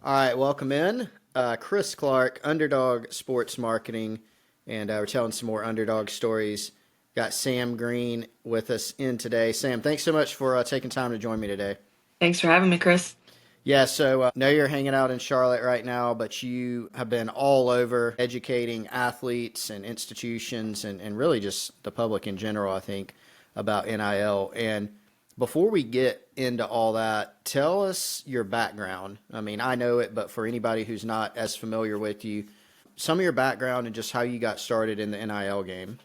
All right, welcome in. Chris Clark, Underdog Sports Marketing, and we're telling some more underdog stories. Got Sam Green with us in today. Sam, thanks so much for taking time to join me today. Thanks for having me, Chris. Yeah, so know you're hanging out in Charlotte right now, but you have been all over educating athletes and institutions and really just the public in general, I think, about NIL. And before we get into all that, tell us your background. I mean, I know it, but for anybody who's not as familiar with you, some of your background and just how you got started in the NIL game.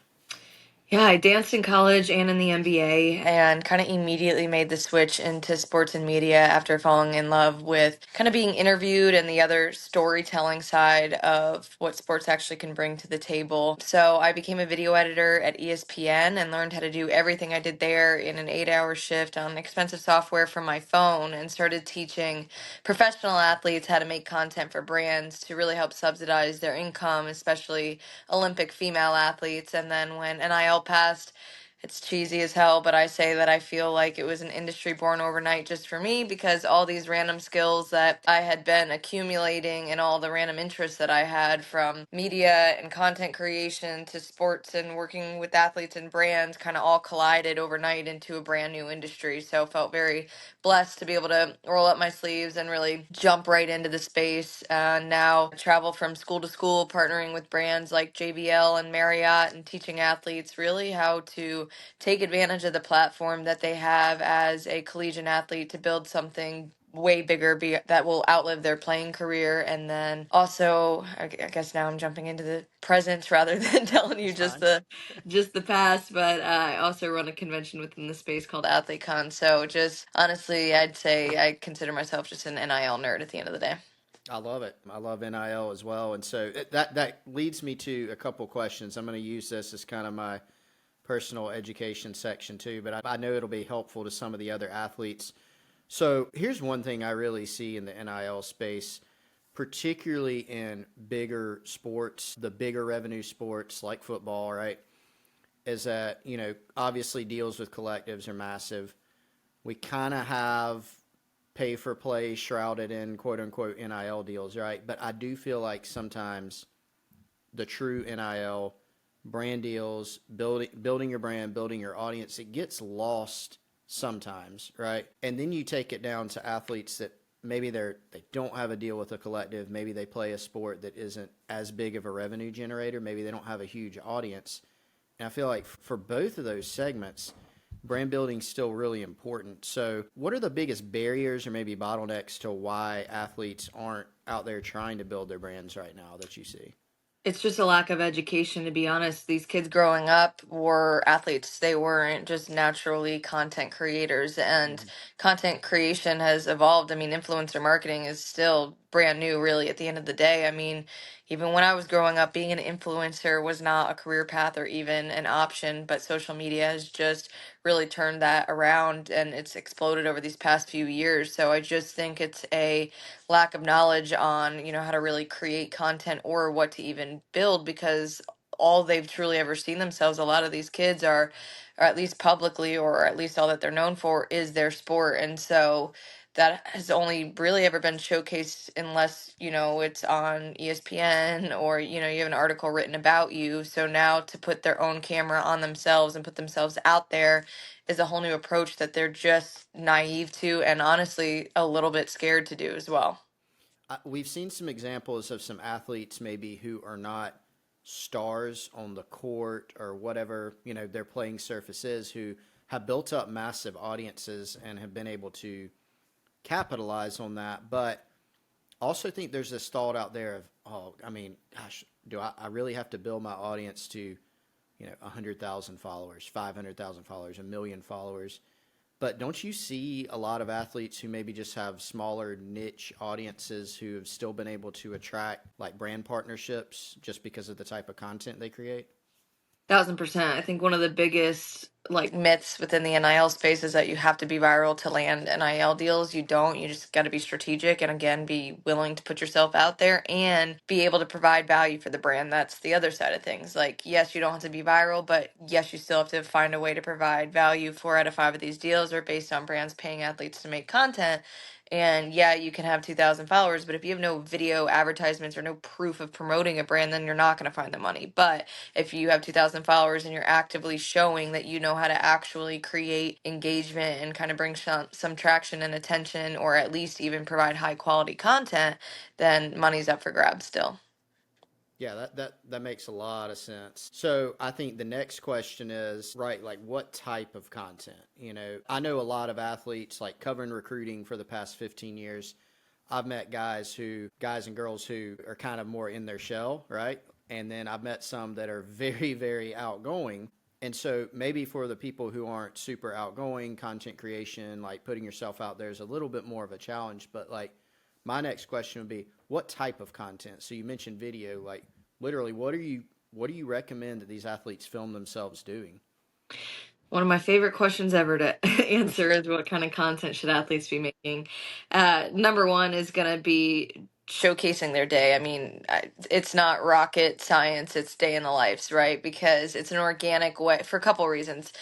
Yeah, I danced in college and in the NBA and kind of immediately made the switch into sports and media after falling in love with kind of being interviewed and the other storytelling side of what sports actually can bring to the table. So I became a video editor at ESPN and learned how to do everything I did there in an 8-hour shift on expensive software from my phone and started teaching professional athletes how to make content for brands to really help subsidize their income, especially Olympic female athletes. And then when NIL passed, it's cheesy as hell, but I say that I feel like it was an industry born overnight just for me because all these random skills that I had been accumulating and all the random interests that I had from media and content creation to sports and working with athletes and brands kind of all collided overnight into a brand new industry. So felt very blessed to be able to roll up my sleeves and really jump right into the space. And now travel from school to school, partnering with brands like JBL and Marriott and teaching athletes really how to take advantage of the platform that they have as a collegiate athlete to build something way bigger that will outlive their playing career. And then also I guess now I'm jumping into the present rather than telling you That's fine. just the past, but I also run a convention within the space called AthleteCon. So just honestly, I'd say I consider myself just an NIL nerd at the end of the day. I love it. I love NIL as well. And so that leads me to a couple questions. I'm going to use this as kind of my personal education section too, but I know it'll be helpful to some of the other athletes. So here's one thing I really see in the NIL space, particularly in bigger sports, the bigger revenue sports like football, right? Is that, obviously deals with collectives are massive. We kind of have pay for play shrouded in quote unquote NIL deals, right? But I do feel like sometimes the true NIL brand deals, building your brand, building your audience, it gets lost sometimes, right? And then you take it down to athletes that maybe they don't have a deal with a collective, maybe they play a sport that isn't as big of a revenue generator, maybe they don't have a huge audience. And I feel like for both of those segments, brand building is still really important. So, what are the biggest barriers or maybe bottlenecks to why athletes aren't out there trying to build their brands right now that you see? It's just a lack of education, to be honest. These kids growing up were athletes. They weren't just naturally content creators. And Mm-hmm. content creation has evolved. I mean, influencer marketing is still brand new, really, at the end of the day. I mean, even when I was growing up, being an influencer was not a career path or even an option, but social media has just really turned that around and it's exploded over these past few years. So I just think it's a lack of knowledge on, how to really create content or what to even build because all they've truly ever seen themselves, a lot of these kids are, or at least publicly, or at least all that they're known for is their sport. And so that has only really ever been showcased unless, it's on ESPN or, you have an article written about you. So now to put their own camera on themselves and put themselves out there is a whole new approach that they're just naive to and honestly a little bit scared to do as well. We've seen some examples of some athletes maybe who are not stars on the court or whatever, their playing surface is, who have built up massive audiences and have been able to capitalize on that. But also think there's this thought out there of, oh, I mean, gosh, do I really have to build my audience to, 100,000 followers, 500,000 followers, a million followers? But don't you see a lot of athletes who maybe just have smaller niche audiences who have still been able to attract like brand partnerships just because of the type of content they create? 1000%. I think one of the biggest like myths within the NIL space is that you have to be viral to land NIL deals. You don't. You just got to be strategic and again be willing to put yourself out there and be able to provide value for the brand. That's the other side of things. Like, yes, you don't have to be viral, but yes, you still have to find a way to provide value. 4 out of 5 of these deals are based on brands paying athletes to make content. And yeah, you can have 2,000 followers, but if you have no video advertisements or no proof of promoting a brand, then you're not going to find the money. But if you have 2,000 followers and you're actively showing that you know how to actually create engagement and kind of bring some traction and attention, or at least even provide high quality content, then money's up for grabs still. Yeah, that makes a lot of sense. So I think the next question is, right, like what type of content? You know, I know a lot of athletes like covering recruiting for the past 15 years. I've met guys and girls who are kind of more in their shell, right? And then I've met some that are very, very outgoing. And so maybe for the people who aren't super outgoing, content creation, like putting yourself out there is a little bit more of a challenge. But like my next question would be, what type of content? So you mentioned video, like literally, what do you recommend that these athletes film themselves doing? One of my favorite questions ever to answer is what kind of content should athletes be making? Number one is going to be showcasing their day. I mean, it's not rocket science, it's day in the lives, right? Because it's an organic way for a couple reasons.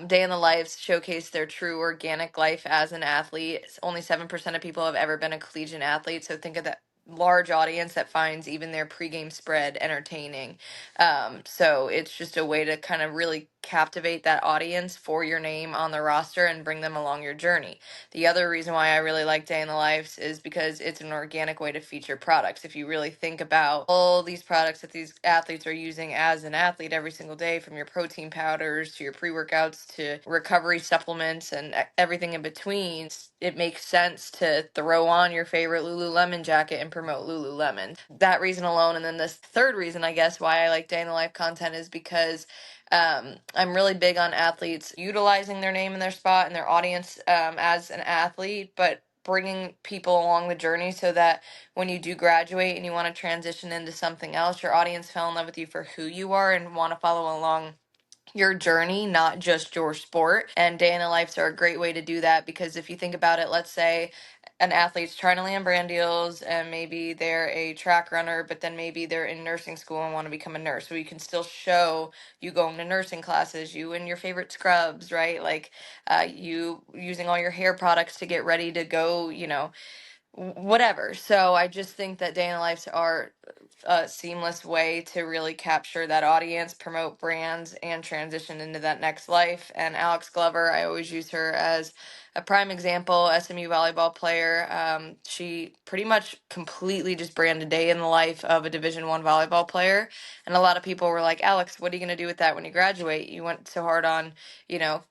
Day in the lives showcase their true organic life as an athlete. Only 7% of people have ever been a collegiate athlete. So think of that large audience that finds even their pregame spread entertaining. So it's just a way to kind of really captivate that audience for your name on the roster and bring them along your journey. The other reason why I really like Day in the Lives is because it's an organic way to feature products. If you really think about all these products that these athletes are using as an athlete every single day, from your protein powders to your pre-workouts to recovery supplements and everything in between, it makes sense to throw on your favorite Lululemon jacket and promote Lululemon. That reason alone. And then this third reason, I guess, why I like day in the life content is because I'm really big on athletes utilizing their name and their spot and their audience as an athlete, but bringing people along the journey so that when you do graduate and you want to transition into something else, your audience fell in love with you for who you are and want to follow along your journey, not just your sport. And day in the lives are a great way to do that, because if you think about it, let's say an athlete's trying to land brand deals and maybe they're a track runner, but then maybe they're in nursing school and want to become a nurse. So you can still show you going to nursing classes, you and your favorite scrubs, right? Like you using all your hair products to get ready to go, whatever. So I just think that day in the lives are a seamless way to really capture that audience, promote brands, and transition into that next life. And Alex Glover, I always use her as a prime example. SMU volleyball player. She pretty much completely just branded day in the life of a Division I volleyball player. And a lot of people were like, Alex, what are you going to do with that when you graduate? You went so hard on, you know,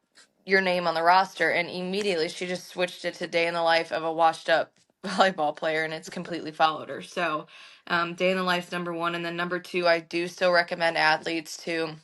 your name on the roster. And immediately she just switched it to day in the life of a washed up volleyball player, and it's completely followed her. So day in the life's number one. And then number two, I do still recommend athletes to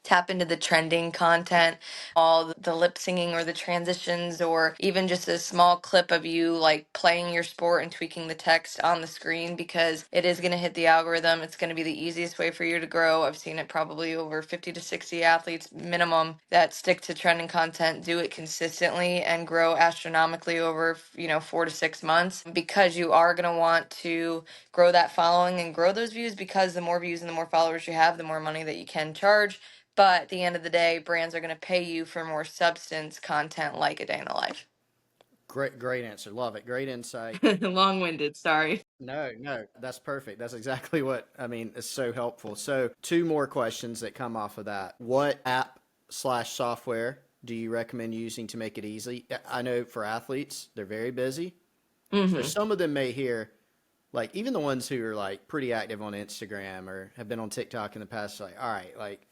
tap into the trending content, all the lip singing or the transitions, or even just a small clip of you like playing your sport and tweaking the text on the screen, because it is going to hit the algorithm. It's going to be the easiest way for you to grow. I've seen it probably over 50 to 60 athletes minimum that stick to trending content, do it consistently and grow astronomically over, 4 to 6 months, because you are going to want to grow that following and grow those views, because the more views and the more followers you have, the more money that you can charge. But at the end of the day, brands are going to pay you for more substance content like a day in the life. Great answer. Love it. Great insight. Long winded, sorry. No, that's perfect. That's exactly what I mean. It's so helpful. So, two more questions that come off of that. What app slash software do you recommend using to make it easy? I know for athletes, they're very busy. So, Hmm. some of them may hear, like, even the ones who are like pretty active on Instagram or have been on TikTok in the past, like, all right, like,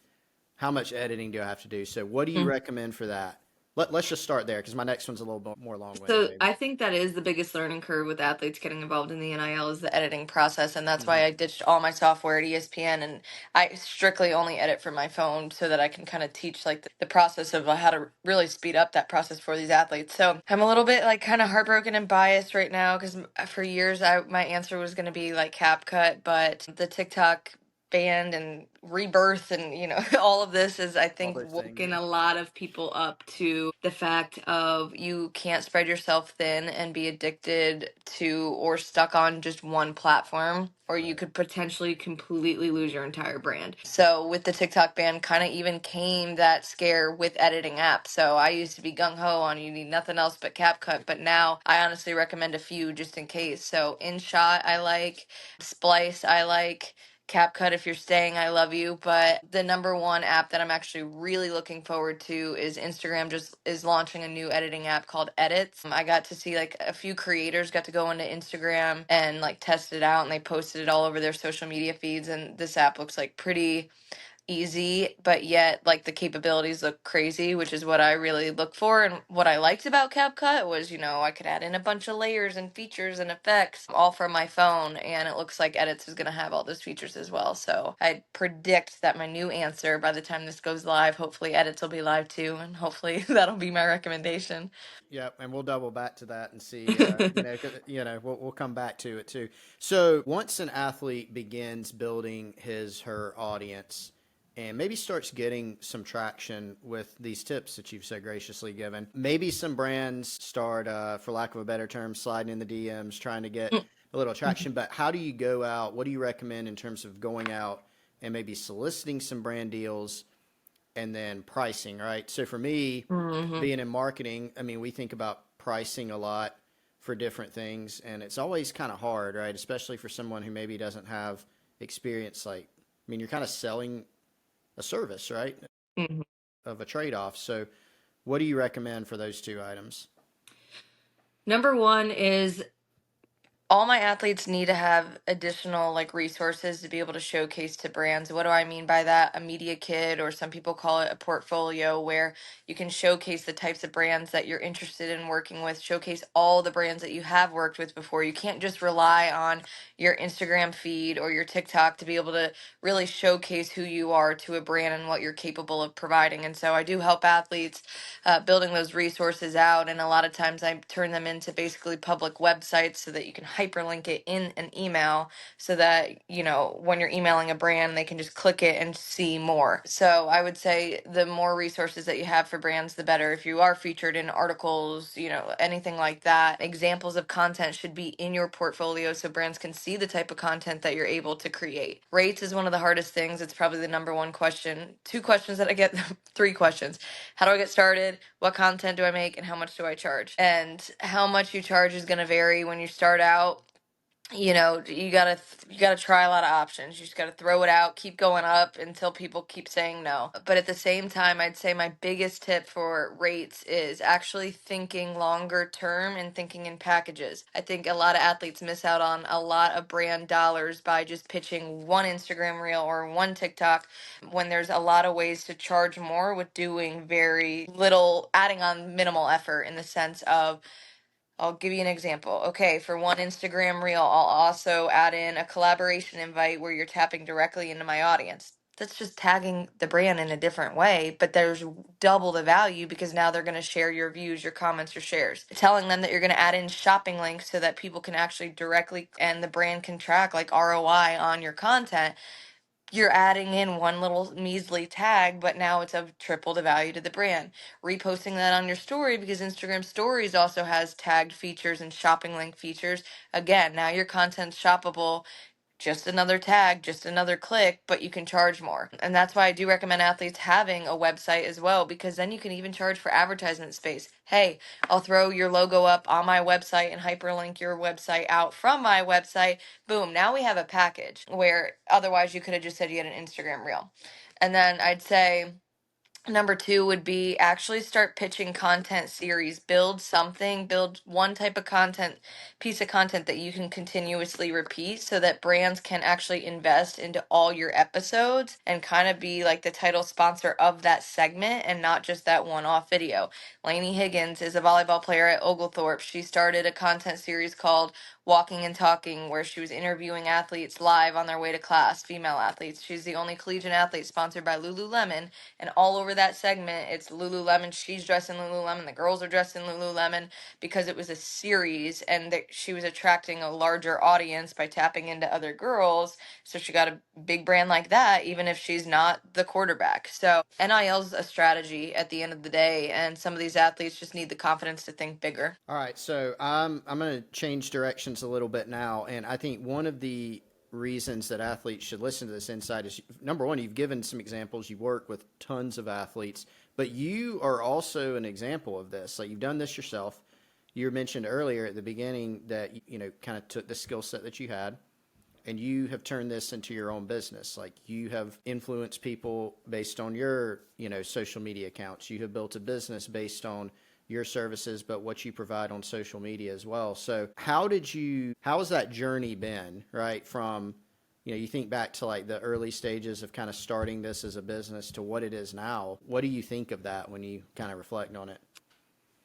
how much editing do I have to do? So, what do you recommend for that? Let's just start there because my next one's a little bit more long winded, So maybe. I think that is the biggest learning curve with athletes getting involved in the NIL is the editing process, and that's Hmm. why I ditched all my software at ESPN, and I strictly only edit from my phone so that I can kind of teach like the process of how to really speed up that process for these athletes. So I'm a little bit like kind of heartbroken and biased right now because for years my answer was going to be like CapCut, but the TikTok band and rebirth and all of this is, I All think, those things, woken yeah. a lot of people up to the fact of you can't spread yourself thin and be addicted to or stuck on just one platform, or you Right. could potentially completely lose your entire brand. So with the TikTok ban, kind of even came that scare with editing apps. So I used to be gung ho on you need nothing else but CapCut, but now I honestly recommend a few just in case. So InShot I like, Splice I like, CapCut if you're staying, I love you. But the number one app that I'm actually really looking forward to is Instagram just is launching a new editing app called Edits. I got to see like a few creators got to go into Instagram and like test it out, and they posted it all over their social media feeds, and this app looks like pretty easy, but yet like the capabilities look crazy, which is what I really look for. And what I liked about CapCut was, I could add in a bunch of layers and features and effects all from my phone, and it looks like Edits is going to have all those features as well. So I predict that my new answer by the time this goes live, hopefully Edits will be live too, and hopefully that'll be my recommendation. Yep, and we'll double back to that and see. We'll come back to it too. So once an athlete begins building her audience, and maybe starts getting some traction with these tips that you've so graciously given, maybe some brands start, for lack of a better term, sliding in the DMs, trying to get a little traction. But how do you go out? What do you recommend in terms of going out and maybe soliciting some brand deals? And then pricing, right? So for me, Hmm. being in marketing, I mean, we think about pricing a lot for different things, and it's always kind of hard, right? Especially for someone who maybe doesn't have experience. Like, I mean, you're kind of selling a service, right? Hmm. Of a trade off. So, what do you recommend for those two items? Number one is all my athletes need to have additional like resources to be able to showcase to brands. What do I mean by that? A media kit, or some people call it a portfolio, where you can showcase the types of brands that you're interested in working with, showcase all the brands that you have worked with before. You can't just rely on your Instagram feed or your TikTok to be able to really showcase who you are to a brand and what you're capable of providing. And so I do help athletes building those resources out. And a lot of times I turn them into basically public websites so that you can hyperlink it in an email so that, when you're emailing a brand, they can just click it and see more. So I would say the more resources that you have for brands, the better. If you are featured in articles, anything like that, examples of content should be in your portfolio so brands can see the type of content that you're able to create. Rates is one of the hardest things. It's probably the number one question. Two questions that I get, three questions. How do I get started? What content do I make? And how much do I charge? And how much you charge is going to vary when you start out. You gotta try a lot of options. You just gotta throw it out, keep going up until people keep saying no. But at the same time, I'd say my biggest tip for rates is actually thinking longer term and thinking in packages. I think a lot of athletes miss out on a lot of brand dollars by just pitching one Instagram reel or one TikTok, when there's a lot of ways to charge more with doing very little, adding on minimal effort, in the sense of, I'll give you an example. Okay, for one Instagram reel, I'll also add in a collaboration invite where you're tapping directly into my audience. That's just tagging the brand in a different way, but there's double the value because now they're going to share your views, your comments, your shares. Telling them that you're going to add in shopping links so that people can actually directly, and the brand can track like ROI on your content. You're adding in one little measly tag, but now it's of triple the value to the brand. Reposting that on your story, because Instagram stories also has tagged features and shopping link features. Again, now your content's shoppable, just another tag, just another click, but you can charge more. And that's why I do recommend athletes having a website as well, because then you can even charge for advertisement space. Hey, I'll throw your logo up on my website and hyperlink your website out from my website. Boom, now we have a package where otherwise you could have just said you had an Instagram reel. And then I'd say number two would be actually start pitching content series. Build something, build one type of content, piece of content that you can continuously repeat so that brands can actually invest into all your episodes and kind of be like the title sponsor of that segment and not just that one off video. Lainey Higgins is a volleyball player at Oglethorpe. She started a content series called Walking and Talking, where she was interviewing athletes live on their way to class, female athletes. She's the only collegiate athlete sponsored by Lululemon, and all over that segment, it's Lululemon. She's dressed in Lululemon. The girls are dressed in Lululemon because it was a series, and she was attracting a larger audience by tapping into other girls. So she got a big brand like that, even if she's not the quarterback. So NIL's a strategy at the end of the day, and some of these athletes just need the confidence to think bigger. All right, so I'm going to change directions a little bit now, and I think one of the reasons that athletes should listen to this insight is, number one, you've given some examples. You work with tons of athletes, but you are also an example of this. Like, you've done this yourself. You mentioned earlier at the beginning that you know kind of took the skill set that you had, and you have turned this into your own business. Like, you have influenced people based on your social media accounts. You have built a business based on your services, but what you provide on social media as well. So how has that journey been, right? From, you think back to like the early stages of kind of starting this as a business to what it is now. What do you think of that when you kind of reflect on it?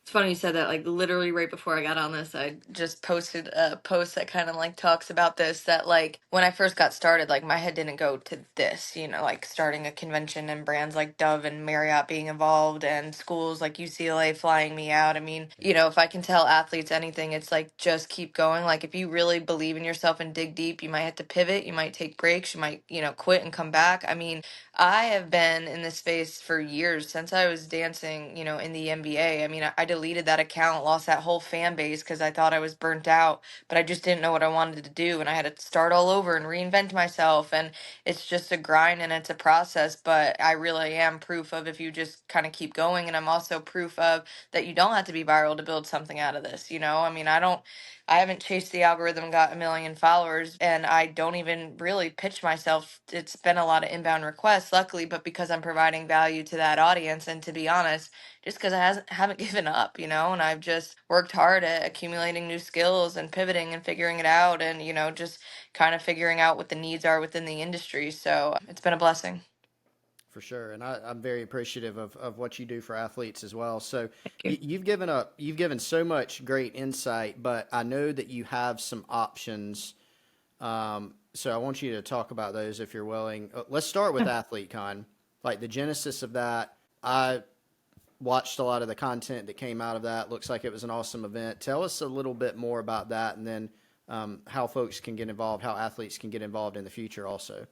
It's funny you said that. Like, literally right before I got on this, I just posted a post that kind of like talks about this. That, like, when I first got started, like, my head didn't go to this, like starting a convention and brands like Dove and Marriott being involved and schools like UCLA flying me out. I mean, if I can tell athletes anything, it's like, just keep going. Like, if you really believe in yourself and dig deep, you might have to pivot, you might take breaks, you might, quit and come back. I mean, I have been in this space for years since I was dancing, in the NBA. I mean, I deleted that account, lost that whole fan base because I thought I was burnt out, but I just didn't know what I wanted to do. And I had to start all over and reinvent myself. And it's just a grind and it's a process, but I really am proof of if you just kind of keep going. And I'm also proof of that you don't have to be viral to build something out of this. I mean, I haven't chased the algorithm, got a million followers, and I don't even really pitch myself. It's been a lot of inbound requests, luckily, but because I'm providing value to that audience, and to be honest, just because haven't given up, and I've just worked hard at accumulating new skills and pivoting and figuring it out, and just kind of figuring out what the needs are within the industry. So it's been a blessing. For sure, and I'm very appreciative of what you do for athletes as well. So Thank you've given so much great insight, but I know that you have some options. So I want you to talk about those if you're willing. Let's start with you. AthleteCon, like the genesis of that. I watched a lot of the content that came out of that. Looks like it was an awesome event. Tell us a little bit more about that, and then how folks can get involved, how athletes can get involved in the future also.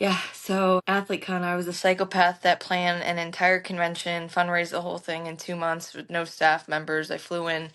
Yeah, so AthleteCon, I was a psychopath that planned an entire convention, fundraised the whole thing in 2 months with no staff members. I flew in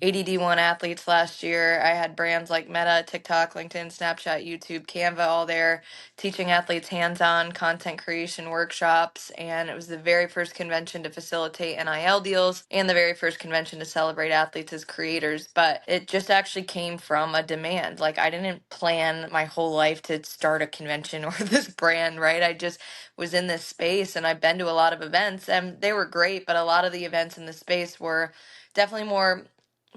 ADD1 athletes last year. I had brands like Meta, TikTok, LinkedIn, Snapchat, YouTube, Canva all there, teaching athletes hands-on content creation workshops. And it was the very first convention to facilitate NIL deals and the very first convention to celebrate athletes as creators. But it just actually came from a demand. Like, I didn't plan my whole life to start a convention or this brand, right? I just was in this space, and I've been to a lot of events and they were great, but a lot of the events in the space were definitely more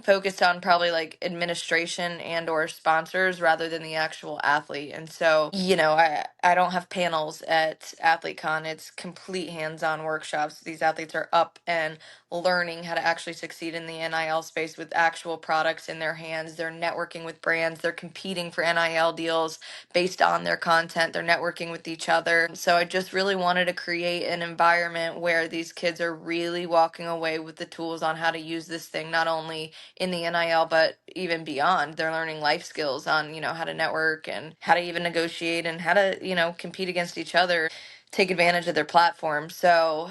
focused on probably like administration and or sponsors rather than the actual athlete. And so, I don't have panels at AthleteCon. It's complete hands-on workshops. These athletes are up and learning how to actually succeed in the NIL space with actual products in their hands. They're networking with brands. They're competing for NIL deals based on their content. They're networking with each other. So I just really wanted to create an environment where these kids are really walking away with the tools on how to use this thing, not only in the NIL, but even beyond. They're learning life skills on, how to network and how to even negotiate and how to, compete against each other, take advantage of their platform. So,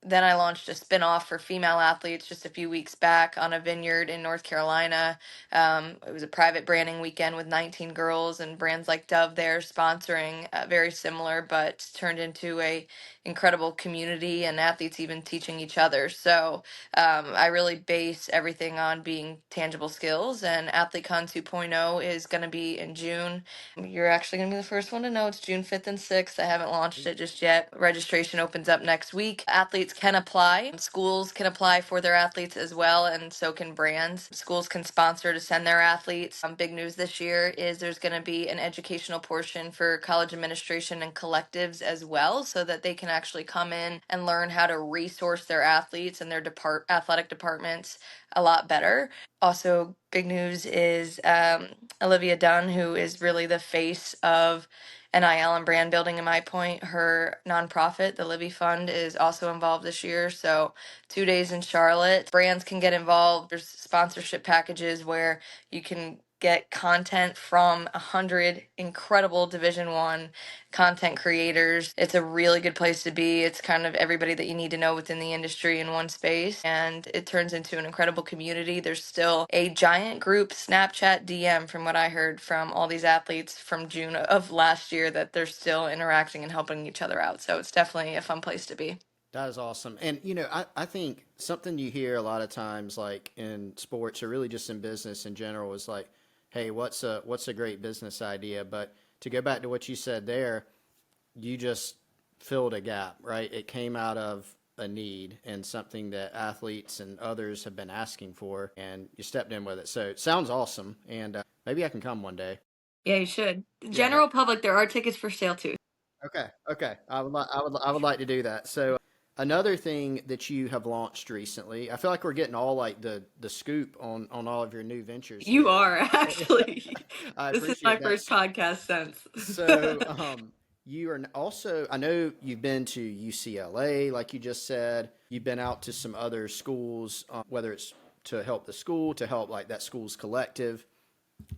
then I launched a spin-off for female athletes just a few weeks back on a vineyard in North Carolina. It was a private branding weekend with 19 girls and brands like Dove there sponsoring, very similar, but turned into a incredible community and athletes even teaching each other. So I really base everything on being tangible skills, and AthleteCon 2.0 is going to be in June. You're actually going to be the first one to know. It's June 5th and 6th. I haven't launched it just yet. Registration opens up next week. Athletes athletes can apply. Schools can apply for their athletes as well, and so can brands. Schools can sponsor to send their athletes. Big news this year is there's going to be an educational portion for college administration and collectives as well, so that they can actually come in and learn how to resource their athletes and their athletic departments a lot better. Also, big news is Olivia Dunn, who is really the face of NIL and brand building in my point. Her nonprofit, the Livy Fund, is also involved this year. So 2 days in Charlotte. Brands can get involved. There's sponsorship packages where you can get content from 100 incredible Division 1 content creators. It's a really good place to be. It's kind of everybody that you need to know within the industry in one space, and it turns into an incredible community. There's still a giant group Snapchat DM from what I heard from all these athletes from June of last year, that they're still interacting and helping each other out. So it's definitely a fun place to be. That is awesome. And, I think something you hear a lot of times, like in sports or really just in business in general, is like, hey, what's a great business idea? But to go back to what you said there, you just filled a gap, right? It came out of a need and something that athletes and others have been asking for, and you stepped in with it. So it sounds awesome. And maybe I can come one day. Yeah, you should. Yeah, that, General public, there are tickets for sale too. okay, okay. I would like to do that. So another thing that you have launched recently, I feel like we're getting all like the scoop on all of your new ventures You here. are actually. I This is my appreciate that. first podcast since. So, you are also, I know you've been to UCLA, like you just said. You've been out to some other schools, whether it's to help the school, to help like that school's collective.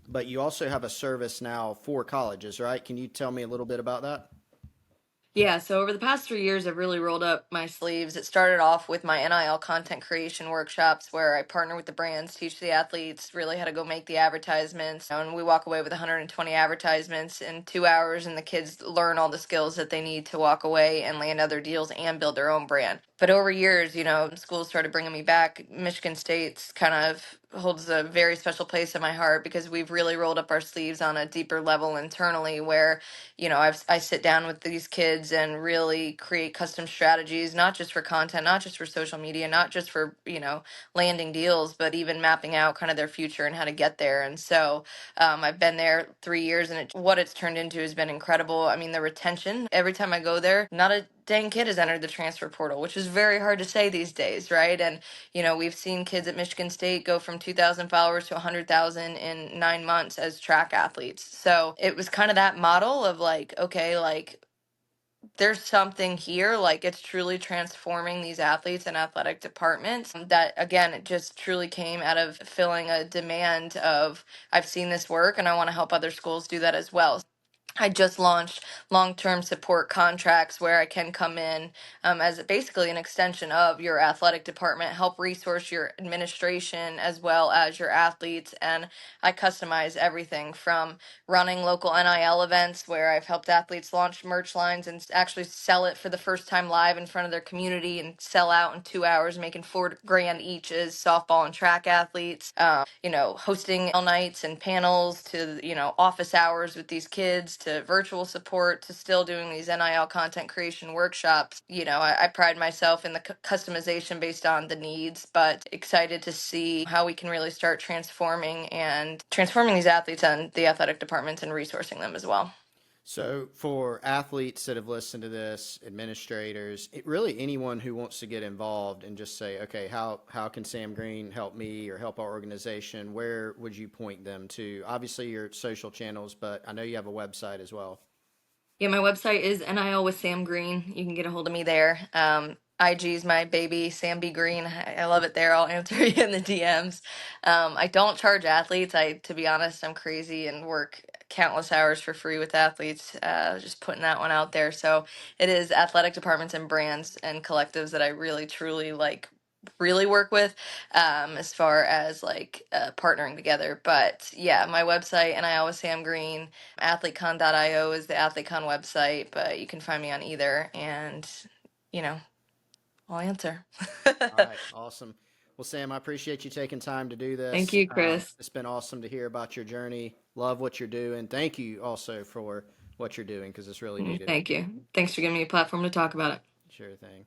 But you also have a service now for colleges, right? Can you tell me a little bit about that? Yeah, so over the past 3 years, I've really rolled up my sleeves. It started off with my NIL content creation workshops where I partner with the brands, teach the athletes really how to go make the advertisements. And we walk away with 120 advertisements in 2 hours, and the kids learn all the skills that they need to walk away and land other deals and build their own brand. But over years, schools started bringing me back. Michigan State's kind of holds a very special place in my heart because we've really rolled up our sleeves on a deeper level internally where I sit down with these kids and really create custom strategies, not just for content, not just for social media, not just for, landing deals, but even mapping out kind of their future and how to get there. And so I've been there 3 years, and what it's turned into has been incredible. I mean, the retention, every time I go there, not a dang kid has entered the transfer portal, which is very hard to say these days, right? And we've seen kids at Michigan State go from 2,000 followers to 100,000 in 9 months as track athletes. So it was kind of that model of like, okay, like there's something here, like it's truly transforming these athletes and athletic departments. That again, it just truly came out of filling a demand of, I've seen this work and I want to help other schools do that as well. I just launched long-term support contracts where I can come in as basically an extension of your athletic department, help resource your administration as well as your athletes. And I customize everything from running local NIL events where I've helped athletes launch merch lines and actually sell it for the first time live in front of their community and sell out in 2 hours, making $4,000 each as softball and track athletes. Hosting all nights and panels to, office hours with these kids to virtual support to still doing these NIL content creation workshops. I pride myself in the customization based on the needs, but excited to see how we can really start transforming these athletes and the athletic departments and resourcing them as well. So, for athletes that have listened to this, administrators, really anyone who wants to get involved and just say, okay, how can Sam Green help me or help our organization? Where would you point them to? Obviously, your social channels, but I know you have a website as well. Yeah, my website is NIL with Sam Green. You can get a hold of me there. IG is my baby, Sam B Green. I love it there. I'll answer you in the DMs. I don't charge athletes. To be honest, I'm crazy and work countless hours for free with athletes. Just putting that one out there. So it is athletic departments and brands and collectives that I really truly really work with as far as partnering together. But yeah, my website, and I always Sam Green. AthleteCon.io is the AthleteCon website, but you can find me on either, and you know, I'll answer. All right, awesome. Well, Sam, I appreciate you taking time to do Thank this. you, Chris. It's been awesome to hear about your journey. Love what you're doing. Thank you also for what you're doing because it's really needed. Thank you. Thanks for giving me a platform to talk about it. Sure thing.